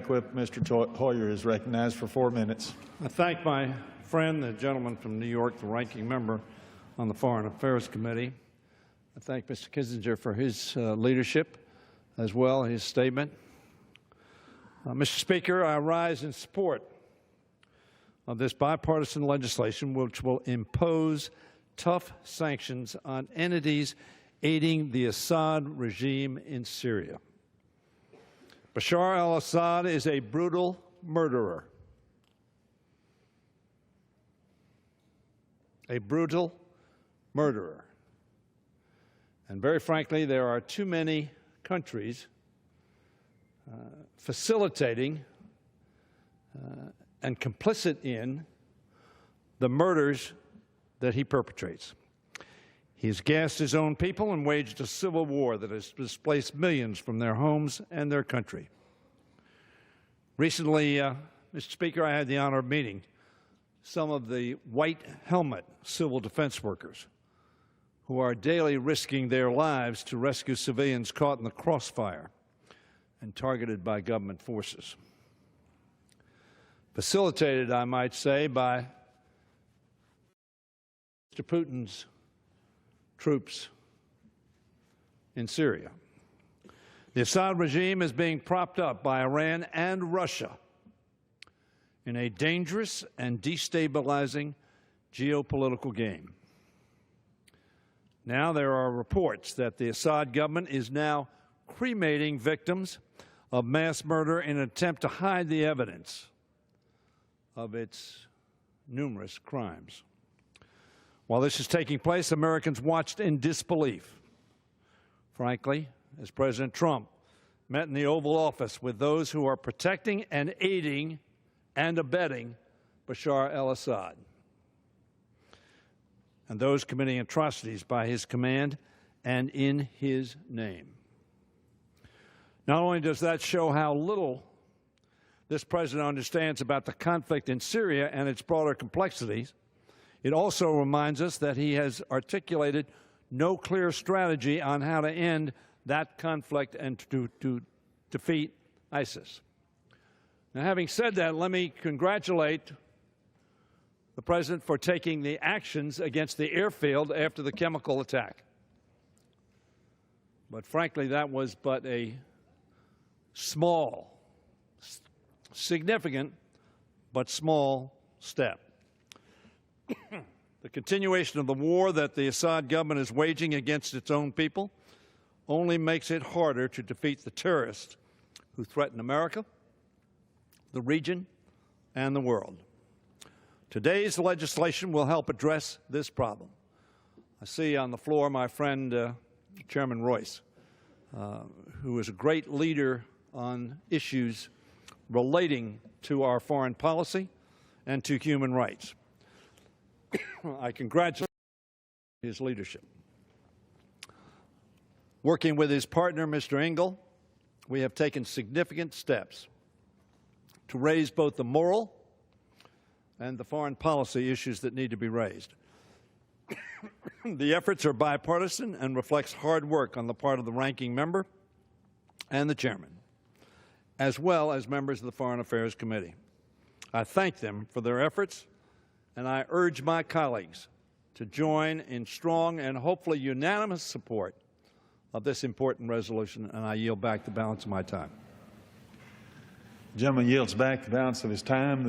Mr. Hoyer is recognized for 4 minutes. I thank my friend, the gentleman from New York, the ranking member on the Foreign Affairs Committee. I thank Mr. Kissinger for his leadership, as well as his statement. Mr. Speaker, I rise in support of this bipartisan legislation which will impose tough sanctions on entities aiding the Assad regime in Syria. Bashar al-Assad is a brutal murderer. A brutal murderer. And very frankly, there are too many countries facilitating and complicit in the murders that he perpetrates. He has gassed his own people and waged a civil war that has displaced millions from their homes and their country. Recently, Mr. Speaker, I had the honor of meeting some of the white helmet civil defense workers who are daily risking their lives to rescue civilians caught in the crossfire and targeted by government forces. Facilitated, I might say, by Mr. Putin's troops in Syria. The Assad regime is being propped up by Iran and Russia in a dangerous and destabilizing geopolitical game. Now there are reports that the Assad government is now cremating victims of mass murder in an attempt to hide the evidence of its numerous crimes. While this is taking place, Americans watched in disbelief. Frankly, as President Trump met in the Oval Office with those who are protecting and aiding and abetting Bashar al-Assad and those committing atrocities by his command and in his name. Not only does that show how little this president understands about the conflict in Syria and its broader complexities, it also reminds us that he has articulated no clear strategy on how to end that conflict and to defeat ISIS. Now, having said that, let me congratulate the President for taking the actions against the airfield after the chemical attack. But frankly, that was but a small, significant, but small step. The continuation of the war that the Assad government is waging against its own people only makes it harder to defeat the terrorists who threaten America, the region, and the world. Today's legislation will help address this problem. I see on the floor my friend, Chairman Royce, who is a great leader on issues relating to our foreign policy and to human rights. I congratulate his leadership. Working with his partner, Mr. Engel, we have taken significant steps to raise both the moral and the foreign policy issues that need to be raised. The efforts are bipartisan and reflects hard work on the part of the ranking member and the chairman, as well as members of the Foreign Affairs Committee. I thank them for their efforts, and I urge my colleagues to join in strong and hopefully unanimous support of this important resolution, and I yield back the balance of my time. The gentleman yields back the balance of his time.